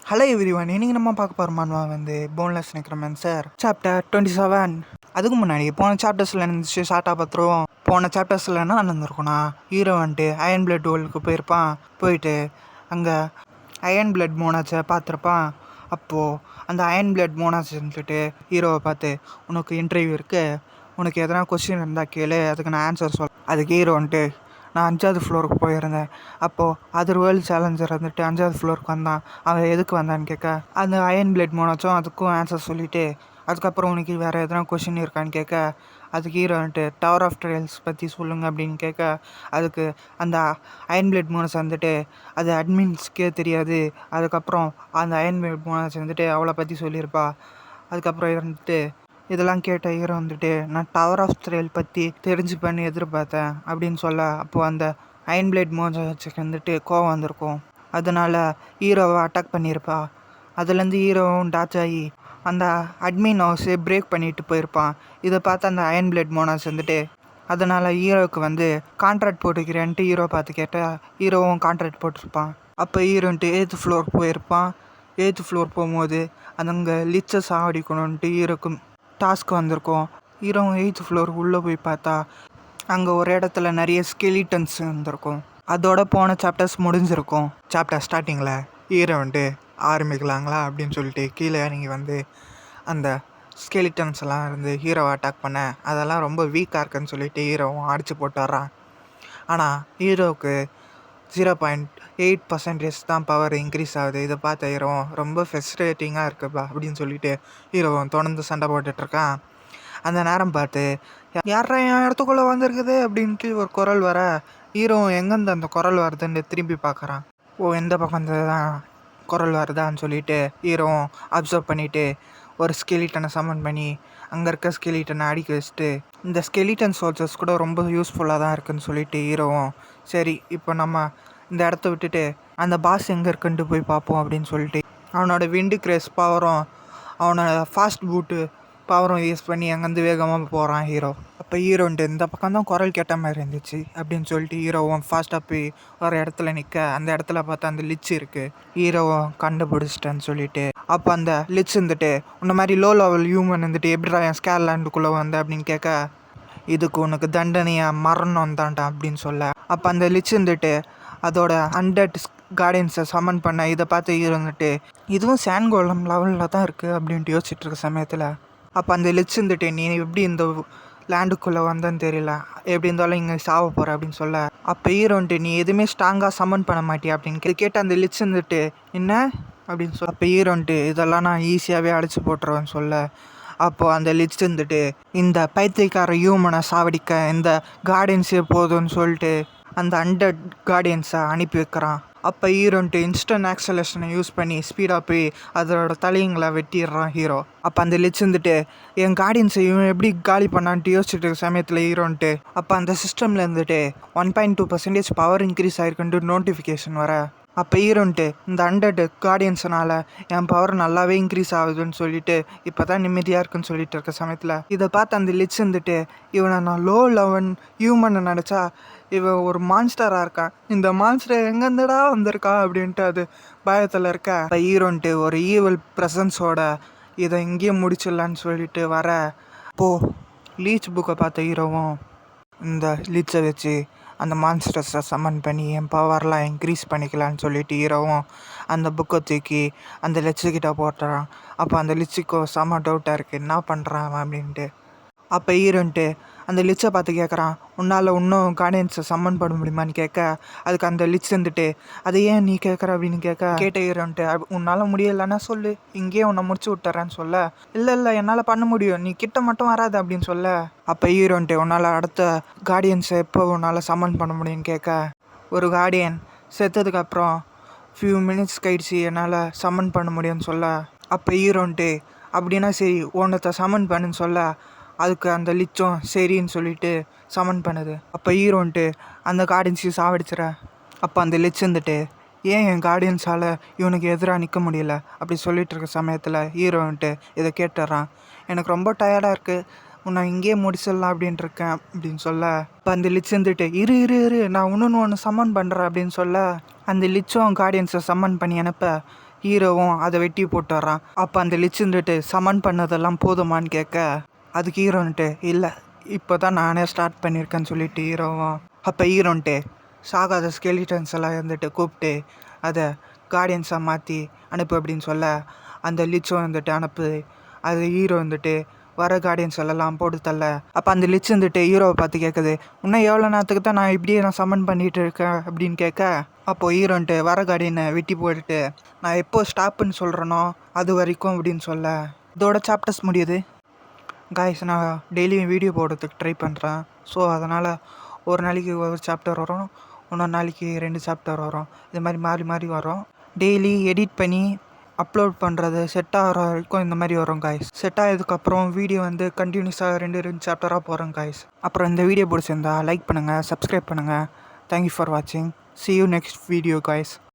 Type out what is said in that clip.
Hello everyone, இன்னைக்கு நம்ம பார்க்க போகிற மான்வா போன்லெஸ் நெக்ரோமான்சர் சாப்டர் 27. அதுக்கு முன்னாடி போன சாப்டர்ஸில் இருந்துச்சு ஷார்ட்டாக பார்த்துருவோம். போன சாப்டர்ஸில் என்ன நடந்திருக்குன்னா, ஹீரோ அயன் பிளட் வேர்ல்டுக்கு போயிருப்பான். போயிட்டு அங்கே அயன் பிளட் மோனாச்சை பார்த்துருப்பான். அப்போது அந்த அயன் பிளட் மோனாச் இருந்துட்டு ஹீரோவை பார்த்து, உனக்கு இன்டர்வியூ இருக்குது, உனக்கு எதனா கொஸ்டின் இருந்தால் கேளு, அதுக்கு நான் ஆன்சர் அதுக்கு ஹீரோ நான் 5வது ஃப்ளோருக்கு போயிருந்தேன். அப்போது அதர் வேர்ல்டு சேலஞ்சர் 5வது ஃப்ளோருக்கு வந்தான். அவன் எதுக்கு வந்தான்னு கேட்க, அந்த அயன் பிளட் மோனாச்சும் அதுக்கும் ஆன்சர் சொல்லிவிட்டு, அதுக்கப்புறம் உனக்கு வேறு எதனா கொஷின் இருக்கான்னு கேட்க, அதுக்கு ஹீரோ டவர் ஆஃப் ட்ரையல்ஸ் பற்றி சொல்லுங்கள் அப்படின்னு கேட்க, அதுக்கு அந்த அயன் பிளட் மோனஸ் அது அட்மின்ஸ்க்கே தெரியாது. அதுக்கப்புறம் அந்த அயன் பிளட் மோனஸ் அவளை பற்றி சொல்லியிருப்பா. அதுக்கப்புறம் இதெல்லாம் கேட்ட ஹீரோ நான் டவர் ஆஃப் ட்ரையல் பற்றி தெரிஞ்சுப்பேன்னு எதிர்பார்த்தேன் அப்படின்னு சொல்ல, அப்போது அந்த அயன் பிளேட் மோனாச்சுக்கு கோவம் வந்திருக்கும். அதனால் ஹீரோவை அட்டாக் பண்ணியிருப்பா. அதுலேருந்து ஹீரோவும் டாச் ஆகி அந்த அட்மின் ஹவுஸே பிரேக் பண்ணிட்டு போயிருப்பான். இதை பார்த்து அந்த அயன் பிளேட் மோனாஸ் அதனால் ஹீரோவுக்கு கான்ட்ராக்ட் போட்டுக்கிறேன்ட்டு ஹீரோ பார்த்து கேட்டால் ஹீரோவும் கான்ட்ராக்ட் போட்டிருப்பான். அப்போ ஹீரோ 8th ஃப்ளோர் போயிருப்பான். 8th ஃப்ளோர் போகும்போது அங்கே லிச்சை சாவடிக்கணுன்ட்டு ஹீரோக்கு டாஸ்க் வந்திருக்கும். ஹீரோ 8th ஃப்ளோருக்கு உள்ளே போய் பார்த்தா அங்கே ஒரு இடத்துல நிறைய ஸ்கெலிட்டன்ஸ் இருந்திருக்கும். அதோட போன சாப்டர்ஸ் முடிஞ்சிருக்கும். சாப்டர் ஸ்டார்டிங்கில் ஹீரோ ஆரம்பிக்கலாங்களா அப்படின்னு சொல்லிட்டு கீழே இறங்கி அந்த ஸ்கெலிட்டன்ஸ் எல்லாம் ஹீரோவை அட்டாக் பண்ண, அதெல்லாம் ரொம்ப வீக்காக இருக்குன்னு சொல்லிட்டு ஹீரோவும் அடித்து போட்டு வர்றான். ஆனால் ஹீரோவுக்கு 0.8% தான் பவர் இன்க்ரீஸ் ஆகுது. இதை பார்த்த ஹீரோவும் ரொம்ப ஃப்ரஸ்ட்ரேட்டிங்காக இருக்குப்பா அப்படின்னு சொல்லிட்டு ஹீரோவும் தொடர்ந்து சண்டை போட்டுட்ருக்கான். அந்த நேரம் பார்த்து யாரா என் இடத்துக்குள்ளே வந்திருக்குது அப்படின்ட்டு ஒரு குரல் வர, ஹீரோவும் எங்கேருந்து அந்த குரல் வருதுன்னு திரும்பி பார்க்குறான். எந்த பக்கம் தான் குரல் வருதான்னு சொல்லிட்டு ஹீரோவும் அப்சர்வ் பண்ணிவிட்டு ஒரு ஸ்கெலிட்டனை சம்மன் பண்ணி அங்கே இருக்க ஸ்கெலிட்டனை அடிக்க வச்சுட்டு, இந்த ஸ்கெலிட்டன் சோல்ஜர்ஸ் கூட ரொம்ப யூஸ்ஃபுல்லாக தான் இருக்குதுன்னு சொல்லிட்டு ஹீரோவும் சரி இப்போ நம்ம இந்த இடத்த விட்டுட்டு அந்த பாஸ் எங்கே இருக்குன்ட்டு போய் பார்ப்போம் அப்படின்னு சொல்லிட்டு அவனோட விண்டு கிரேஸ் பவரும் அவனோட ஃபாஸ்ட் பூட்டு பவரும் யூஸ் பண்ணி அங்கேருந்து வேகமாக போகிறான் ஹீரோ. அப்போ ஹீரோன்ட்டு இந்த பக்கம் தான் குரல் கேட்ட மாதிரி இருந்துச்சு அப்படின்னு சொல்லிட்டு ஹீரோவும் ஃபாஸ்ட்டாக போய் ஒரு இடத்துல நிற்க, அந்த இடத்துல பார்த்தா அந்த லிச் இருக்குது. ஹீரோவும் கண்டுபிடிச்சிட்டேன்னு சொல்லிட்டு, அப்போ அந்த லிச் இந்த மாதிரி லோ லெவல் ஹியூமன் எப்படிடா என் ஸ்கேர்லேண்டுக்குள்ளே வந்த அப்படின்னு கேட்க, இதுக்கு உனக்கு தண்டனையாக மரணம் தான்டா அப்படின்னு சொல்ல, அப்போ அந்த லிச் அதோட 100 கார்டியன்ஸை சம்மன் பண்ண, இதை பார்த்து ஹீரோ இதுவும் சான்கோலம் லெவலில் தான் இருக்குது அப்படின்ட்டு யோசிச்சுட்டு இருக்க சமயத்தில், அப்போ அந்த லிச் நீ எப்படி இந்த லேண்டுக்குள்ளே வந்தேன்னு தெரியல, எப்படி இருந்தாலும் இங்கே சாவ போகிற அப்படின்னு சொல்ல, அப்போ ஹீரோ நீ எதுவுமே ஸ்ட்ராங்காக சம்மன் பண்ண மாட்டியா அப்படின்னு கேட்ட அந்த லிச் என்ன அப்படின்னு சொல்ல, அப்போ ஹீரோ இதெல்லாம் நான் ஈஸியாகவே அடிச்சு போட்டுருவேன்னு சொல்ல, அப்போது அந்த லிச் இந்த பைத்தியக்கார ஹியூமனை சாவடிக்க இந்த கார்டியன்ஸே போதும்னு சொல்லிட்டு அந்த 100 கார்டியன்ஸை அனுப்பி வைக்கிறான். அப்போ ஹீரோ இன்ஸ்டன்ட் ஆக்சலேஷனை யூஸ் பண்ணி ஸ்பீடாக போய் அதோட தலைங்களை வெட்டிடுறான் ஹீரோ. அப்போ அந்த லிச் என் கார்டியன்ஸை இவன் எப்படி காலி பண்ணான்ட்டு யோசிச்சுட்டு இருக்க சமயத்தில் ஹீரோ அப்போ அந்த சிஸ்டமில் 1.2% பவர் இன்க்ரீஸ் ஆகிருக்குன்ட்டு நோட்டிஃபிகேஷன் வர, அப்போ ஹீரோ இந்த 100 கார்டியன்ஸனால் என் பவர் நல்லாவே இன்க்ரீஸ் ஆகுதுன்னு சொல்லிட்டு இப்போ தான் நிம்மதியாக இருக்குன்னு சொல்லிட்டு இருக்க சமயத்தில் இதை பார்த்து அந்த லிச் இவனை நான் லோ லெவல் ஹியூமனை நினச்சா இவன் ஒரு மான்ஸ்டராக இருக்கான், இந்த மான்ஸ்டர் எங்கேருந்துடா வந்திருக்கா அப்படின்ட்டு அது பயத்தில் இருக்க, இப்போ ஹீரோ ஒரு ஈவல் ப்ரெசன்ஸோட இதை இங்கேயே முடிச்சிடலான்னு சொல்லிட்டு வர, அப்போது லீச் புக்கை பார்த்த ஹீரோவும் இந்த லீச்சை வச்சு அந்த மான்ஸ்டர்ஸை சம்மன் பண்ணி என் பவர்லாம் இன்க்ரீஸ் பண்ணிக்கலான்னு சொல்லிட்டு ஹீரோவும் அந்த புக்கை தூக்கி அந்த லிச்சுக்கிட்ட போட்டுறான். அப்போ அந்த லிச்சுக்கு செம்ம டவுட்டாக இருக்குது, என்ன பண்ணுறான் அப்படின்ட்டு. அப்போ ஹீரோ அந்த லிச்சை பார்த்து கேட்குறான், உன்னால் இன்னும் கார்டியன்ஸை சம்மன் பண்ண முடியுமான்னு கேட்க, அதுக்கு அந்த லிச் அதை ஏன் நீ கேட்குற அப்படின்னு கேட்ட ஹீரோ உன்னால் முடியலைன்னா சொல்லு, இங்கேயே உன்னை முடிச்சு விட்டுறேன்னு சொல்ல, இல்லை என்னால் பண்ண முடியும், நீ கிட்ட மட்டும் வராது அப்படின்னு சொல்ல, அப்போ ஹீரோ உன்னால் அடுத்த கார்டியன்ஸை எப்போ உன்னால் சம்மன் பண்ண முடியும்னு கேட்க, ஒரு கார்டியன் செத்ததுக்கப்புறம் ஃபியூ மினிட்ஸ் கழிச்சு என்னால் சம்மன் பண்ண முடியும்னு சொல்ல, அப்போ ஹீரோ அப்படின்னா சரி உன்னத்தை சம்மன் பண்ணுன்னு சொல்ல, அதுக்கு அந்த லிச்சும் சரின்னு சொல்லிட்டு சமன் பண்ணுது. அப்போ ஹீரோ அந்த கார்டியன்ஸையும் சாவடிச்சிட, அப்போ அந்த லிச் ஏன் என் கார்டியன்ஸால் இவனுக்கு எதிராக நிற்க முடியல அப்படி சொல்லிட்டு இருக்க சமயத்தில் ஹீரோ இதை கேட்டுடுறான். எனக்கு ரொம்ப டயர்டாக இருக்குது, உன்னை இங்கேயே முடிச்சிடலாம் அப்படின்ட்டு இருக்கேன் அப்படின்னு சொல்ல, இப்போ அந்த லிச் இரு நான் ஒன்று சம்மன் பண்ணுறேன் அப்படின்னு சொல்ல, அந்த லிச்சும் கார்டியன்ஸை சம்மன் பண்ணி அனுப்ப ஹீரோவும் அதை வெட்டி போட்டு வர்றான். அப்போ அந்த லிச் இருந்துட்டு சமன் பண்ணதெல்லாம் போதுமான்னு கேட்க அதுக்கு ஹீரோன்ட்டு இல்லை இப்போ தான் நானே ஸ்டார்ட் பண்ணியிருக்கேன்னு சொல்லிட்டு ஹீரோவும். அப்போ ஹீரோன்ட்டு சாகாத ஸ்கெலிட்டன்ஸ் எல்லாம் இருந்துட்டு கூப்பிட்டு அதை கார்டியன்ஸாக மாற்றி அனுப்பு அப்படின்னு சொல்ல அந்த லிச்சும் வந்துட்டு அனுப்பு. அது ஹீரோ வந்துட்டு வர கார்டியன்ஸ் எல்லாம் போட்டு தள்ள. அப்போ அந்த லிச் வந்துட்டு ஹீரோவை பார்த்து கேட்குது, இன்னும் எவ்வளோ நேரத்துக்கு தான் நான் இப்படியே நான் சமன் பண்ணிகிட்டு இருக்கேன் அப்படின்னு கேட்க அப்போது ஹீரோன்ட்டு வர கார்டியனை வெட்டி போட்டுட்டு நான் எப்போ ஸ்டாப்புன்னு சொல்கிறேனோ அது வரைக்கும் அப்படின்னு சொல்ல இதோட சாப்டர்ஸ் முடியுது. காய்ஸ் நான் டெய்லியும் வீடியோ போடுறதுக்கு ட்ரை பண்ணுறேன். ஸோ அதனால் ஒரு நாளைக்கு ஒரு சாப்டர் வரும், இன்னொரு நாளைக்கு 2 சாப்டர் வரும். இது மாதிரி மாறி மாறி வரும். டெய்லி எடிட் பண்ணி அப்லோட் பண்ணுறது செட் ஆகிற வரைக்கும் இந்த மாதிரி வரும் காய்ஸ். செட் ஆகியதுக்கப்புறம் வீடியோ வந்து கண்டினியூஸாக 2 சாப்டராக போகிறோம் காய்ஸ். அப்புறம் இந்த வீடியோ பிடிச்சிருந்தா லைக் பண்ணுங்கள், சப்ஸ்கிரைப் பண்ணுங்கள். தேங்க்யூ ஃபார் வாட்சிங். See you next video guys.